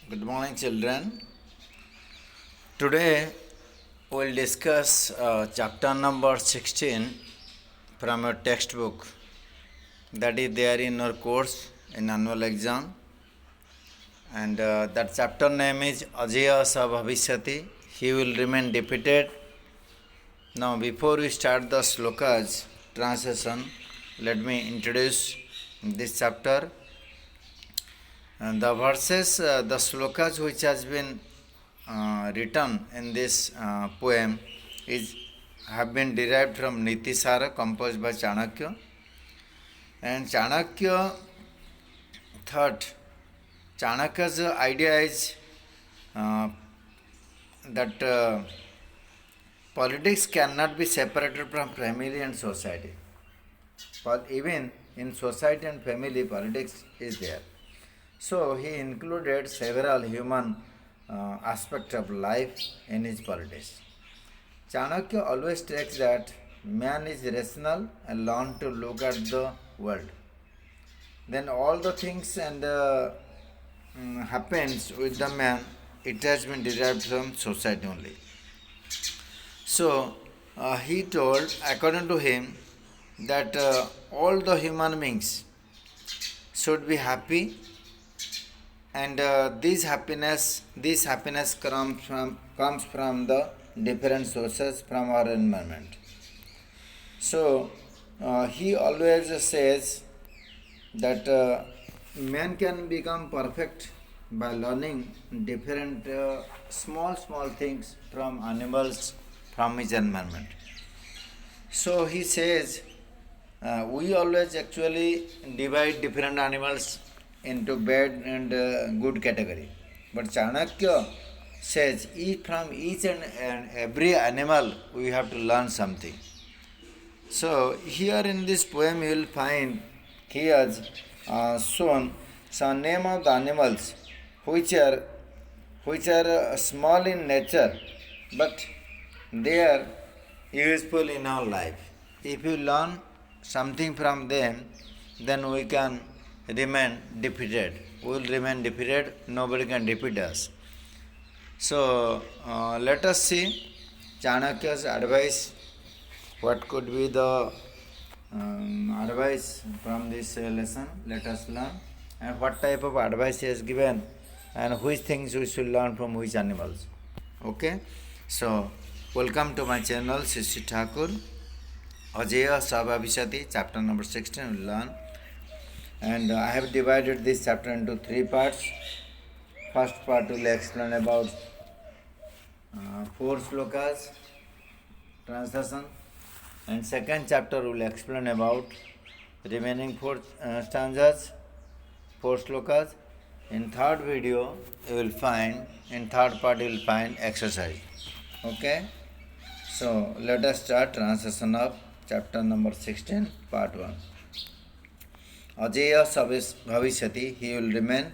Good morning, children. Today we'll discuss chapter number 16 from your textbook. That is there in our course in annual exam. And that chapter name is Ajaya Sa Bhavishyati. He will remain defeated. Now, before we start the slokas translation, let me introduce this chapter. And the verses, the slokas which has been written in this poem have been derived from Niti Sara composed by Chanakya. And Chanakya thought, Chanakya's idea is that politics cannot be separated from family and society. But even in society and family, politics is there. So he included several human aspects of life in his politics. Chanakya always takes that man is rational and learn to look at the world. Then all the things and happens with the man, it has been derived from society only. So he told, according to him, that all the human beings should be happy, and this happiness comes from the different sources from our environment. So he always says that man can become perfect by learning different small things from animals, from his environment. So he says we always actually divide different animals into bad and good category. But Chanakya says from each and every animal we have to learn something. So here in this poem you will find he has shown some name of the animals which are small in nature, but they are useful in our life. If you learn something from them, then we can remain defeated. We will remain defeated. Nobody can defeat us. So let us see Chanakya's advice. What could be the advice from this lesson? Let us learn. And what type of advice he has given, and which things we should learn from which animals. Okay? So, welcome to my channel, Sisi Thakur. Ajaya Sa Bhavishyati, chapter number 16, we will learn. And I have divided this chapter into 3 parts. First part will explain about 4 slokas, translation. And second chapter will explain about remaining 4 stanzas, 4 slokas. In third video, in third part you will find exercise. Okay? So let us start translation of chapter number 16, part 1. Ajaya Sa Bhavishyati, he will remain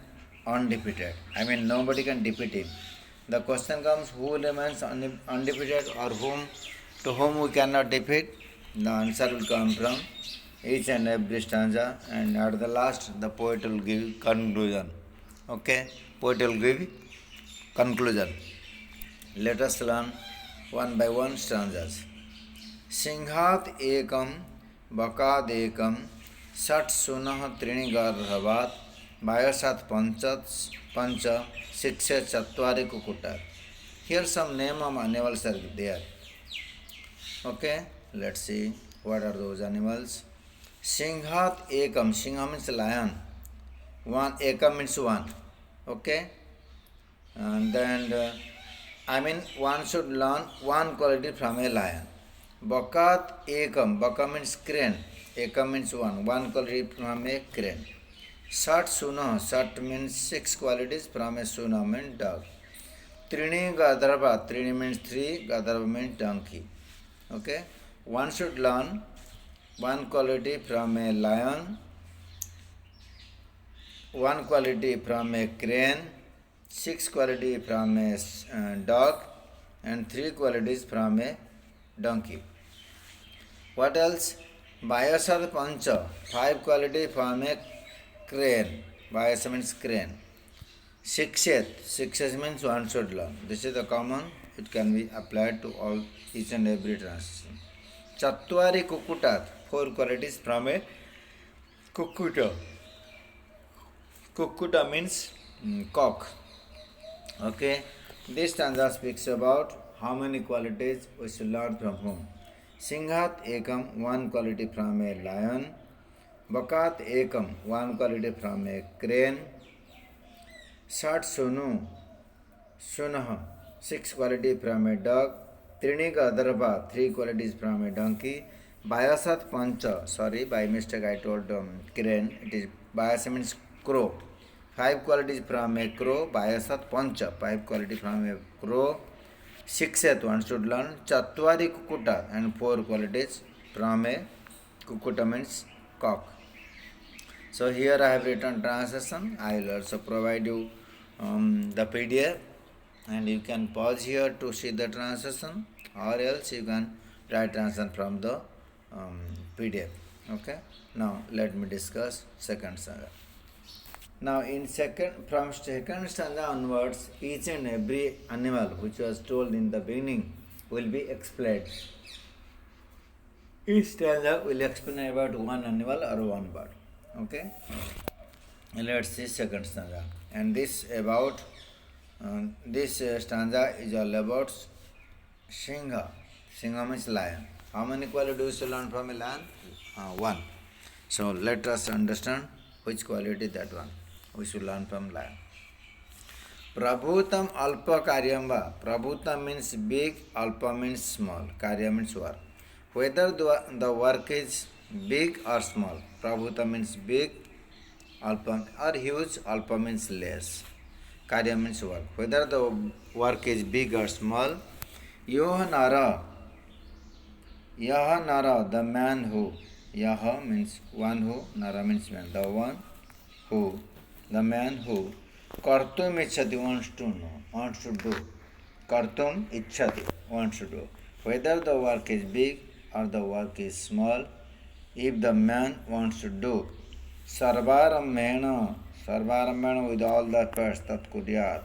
undefeated. I mean, nobody can defeat him. The question comes, who remains undefeated, or to whom we cannot defeat? The answer will come from each and every stanza, and at the last the poet will give conclusion. Okay? Poet will give conclusion. Let us learn one by one stanzas. Singhat ekam bakad ekam षट सुनः त्रीणि गर्भवात् वायसात् पंच शिक्षे चत्वारि कुकुटा. Here some name of animals are there. Okay, let's see what are those animals. Singhat ekam. Singha means lion. One ekam means one. Okay, and then one should learn one quality from a lion. Bakat ekam. Baka means crane. Ekam means one quality from a crane. Sat suna. Sat means 6 qualities from a suna means dog. Trini gadarva. Trini means 3. Gadarva means donkey. Okay, one should learn one quality from a lion, one quality from a crane, 6 quality from a dog, and 3 qualities from a donkey. What else? Vayasad Pancha, 5 quality from a crane. Vayasa means crane. Shikshet means one should learn. This is the common, it can be applied to all each and every translation. Chatwari kukutat, four qualities from a kukuta. Kukuta means cock. Okay, this stanza speaks about how many qualities we should learn from whom. Singhat ekam, one quality from a lion. Bakat ekam, one quality from a crane. Shat sunu, sunah, six qualities from a dog. Trinika darba, three qualities from a donkey. Bayasat pancha, sorry, by mistake I told crane. It is bayasa means crow. Five qualities from a crow. Bayasat pancha, five qualities from a crow. Shikshat, one should learn. Chatwari kukuta, and four qualities from a kukuta means cock. So here I have written translation. I will also provide you the PDF, and you can pause here to see the translation, or else you can write translation from the PDF. Okay. Now let me discuss second stanza. Now from second stanza onwards, each and every animal which was told in the beginning will be explained. Each stanza will explain about one animal or one bird. Okay. Let's see second stanza. And this stanza is all about Singha. Singha means lion. How many qualities do you learn from a lion? One. So let us understand which quality that one we should learn from lion. Prabhutam alpa karyamba. Prabhutam means big, alpa means small, karya means work. Whether the work is big or small, prabhutam means big, alpa or huge, alpa means less, karya means work. Whether the work is big or small, yaha nara, the man who, yaha means one who, nara means man, the one who, the man who, kartum ichhati, wants to know, wants to do. Kartum ichhati, wants to do. Whether the work is big or the work is small, if the man wants to do, sarvarambhena with all the efforts, tat kuryat.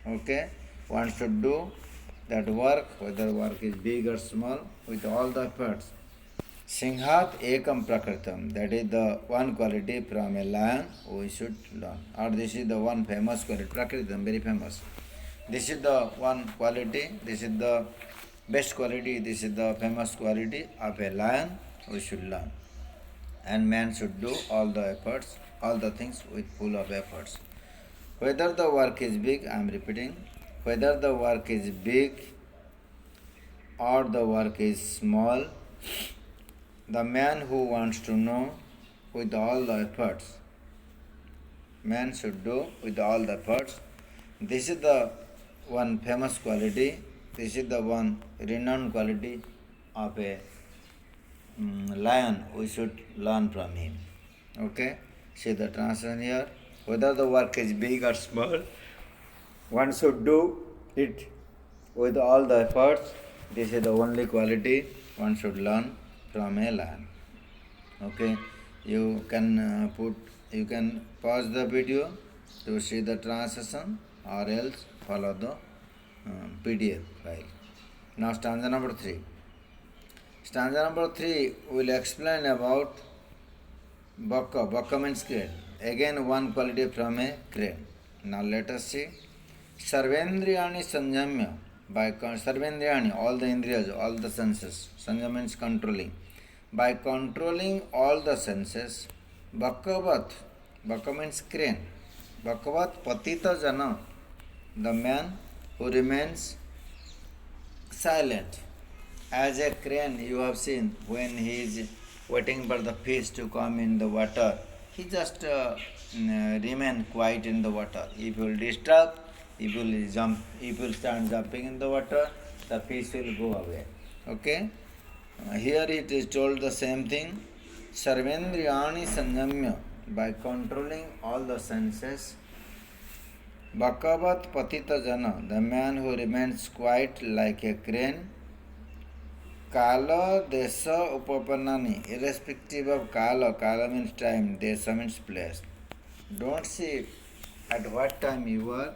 Okay, wants to do that work, whether work is big or small, with all the efforts. Singhat ekam prakritam, that is the one quality from a lion we should learn. Or this is the one famous quality, prakritam, very famous. This is the one quality, this is the best quality, this is the famous quality of a lion we should learn. And man should do all the efforts, all the things with full of efforts. Whether the work is big, I am repeating, whether the work is big or the work is small, the man who wants to know with all the efforts, man should do with all the efforts. This is the one famous quality, this is the one renowned quality of a lion we should learn from him. Okay, see the translation here. Whether the work is big or small, one should do it with all the efforts. This is the only quality one should learn from a lion. Okay, you can pause the video to see the translation, or else follow the PDF file. Now stanza number 3. Stanza number 3 will explain about Bakka. Bakka means crane. Again one quality from a crane. Now let us see. Sarvendriyani sanjamya. By Sarvendriyani, all the indriyas, all the senses. Sanjam means controlling. By controlling all the senses, Bakkavat, Bakka means crane. Bakkavat patita jana, the man who remains silent. As a crane, you have seen when he is waiting for the fish to come in the water, he just remain quiet in the water. If you will disturb, if you will start jumping in the water, the fish will go away. Okay? Here it is told the same thing. Sarvendriyani sanjamya, by controlling all the senses. Bhakavat patita jana, the man who remains quiet like a crane. Kala desa upapannani, irrespective of kala, kala means time, desa means place. Don't see at what time you are,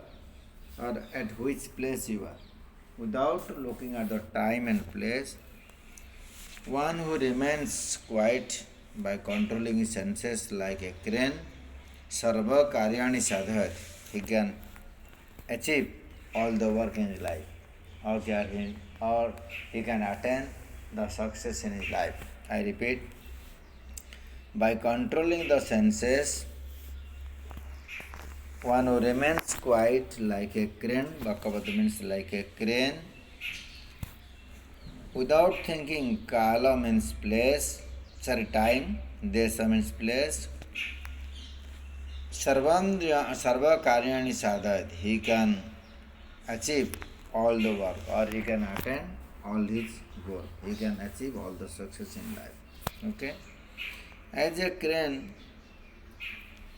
or at which place you are. Without looking at the time and place, one who remains quiet by controlling his senses like a crane, sarva karyani sadhat, he can achieve all the work in his life, or he can attain the success in his life. I repeat, by controlling the senses, one who remains quiet like a crane, Bhakavata means like a crane, without thinking kala means place, time, desha means place, sarva karyani sadhat, he can achieve all the work, or he can attain all his goal. He can achieve all the success in life. Okay? As a crane,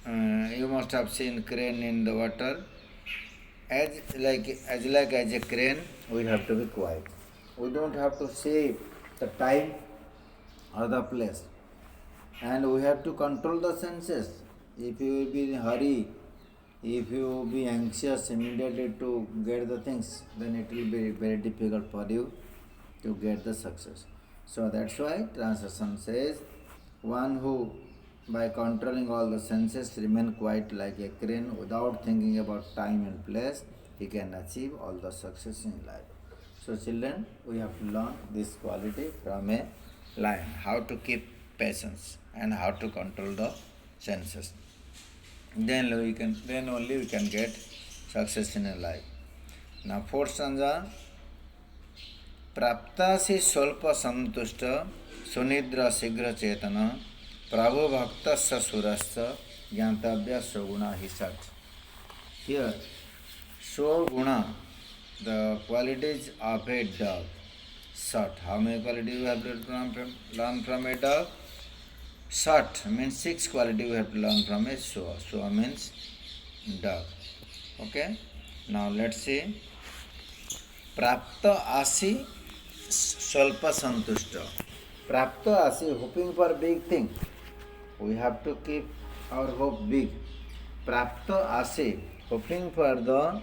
you must have seen crane in the water. As a crane, we have to be quiet. We don't have to see the time or the place, and we have to control the senses. If you will be in a hurry, if you will be anxious immediately to get the things, then it will be very difficult for you to get the success. So that's why translation says, one who by controlling all the senses remain quiet like a crane without thinking about time and place, he can achieve all the success in life. So children, we have to learn this quality from a lion, how to keep patience and how to control the senses. Then only we can get success in a life. Now fourth stanza, प्राप्तासि स्वल्प संतुष्ट सुनिद्र शीघ्र चेतन प्रभु भक्त सुरश्च ज्ञातव्य स्वगुणा ही सठ. Here, swaguna, the qualities of a dog. Sat. How many qualities we have to learn from a dog? Sat means 6 qualities we have to learn from a swa. Swa means dog. Okay. Now let's see. Prapta asi Swalpa santushta. Prapta asi, hoping for big thing. We have to keep our hope big. Prapta asi, hoping for the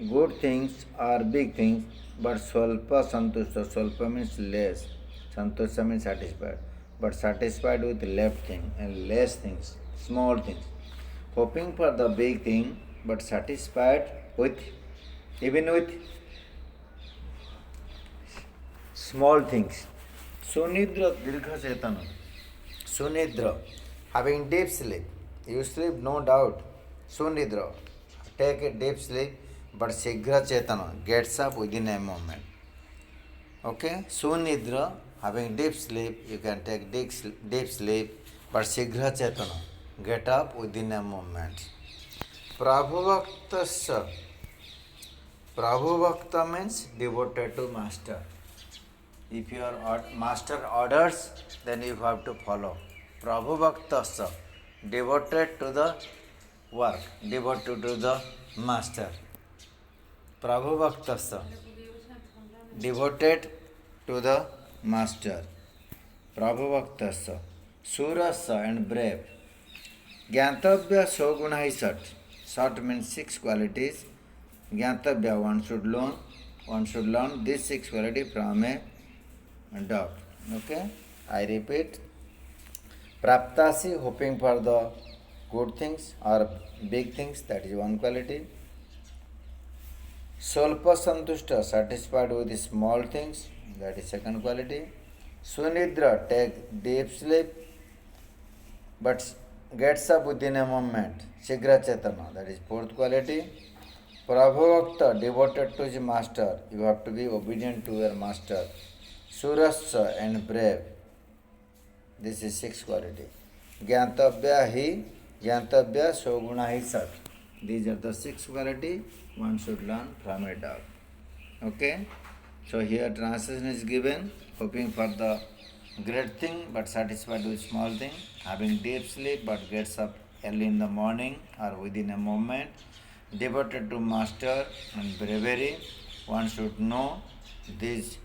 good things or big things, but swalpa santushta. Swalpa means less. Santushta means satisfied. But satisfied with less things, small things. Hoping for the big thing, but satisfied with small things. Sunidra Dirgha Chetana. Sunidra, having deep sleep. You sleep, no doubt. Sunidra, take a deep sleep, but Shigra Chetana gets up within a moment. Okay? Sunidra, having deep sleep, you can take deep sleep, but Shigra Chetana, get up within a moment. Prabhuvaktasya. Prabhuvakta means devoted to master. If your master orders, then you have to follow. Prabhuvaktasya, devoted to the work, devoted to the master. Prabhuvaktasya, devoted to the master. Prabhuvaktasya, surasya and brave. Gyantavya soguna hi sat. Sat means 6 qualities. Gyantavya, one should learn these 6 qualities from a dog. Okay? I repeat. Praptasi, hoping for the good things or big things, that is one quality. Solpa santushta, satisfied with the small things, that is second quality. Sunidra, take deep sleep, but gets up within a moment. Shigra chetana, that is fourth quality. Prabhavakta, devoted to his master, you have to be obedient to your master. Surasya and brave, this is 6th quality. Gyantavya soguna hi sat. These are the 6 quality one should learn from a dog. Okay? So here translation is given, hoping for the great thing but satisfied with small thing, having deep sleep but gets up early in the morning or within a moment, devoted to master and bravery. One should know these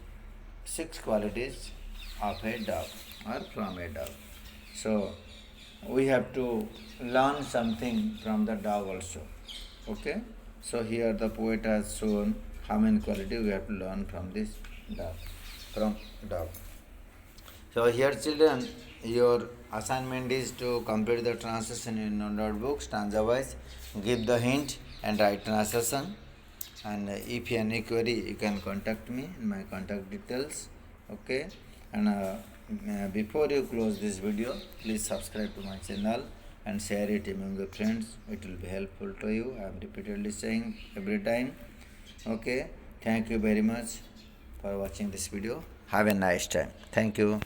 6 qualities of a dog or from a dog. So we have to learn something from the dog also. Okay? So here the poet has shown how many quality we have to learn from this dog. From dog. So here children, your assignment is to complete the translation in your notebooks, stanza wise, give the hint and write translation. And if you have any query, you can contact me in my contact details. Okay? And before you close this video, please subscribe to my channel and share it among your friends. It will be helpful to you. I am repeatedly saying every time. Okay? Thank you very much for watching this video. Have a nice time. Thank you.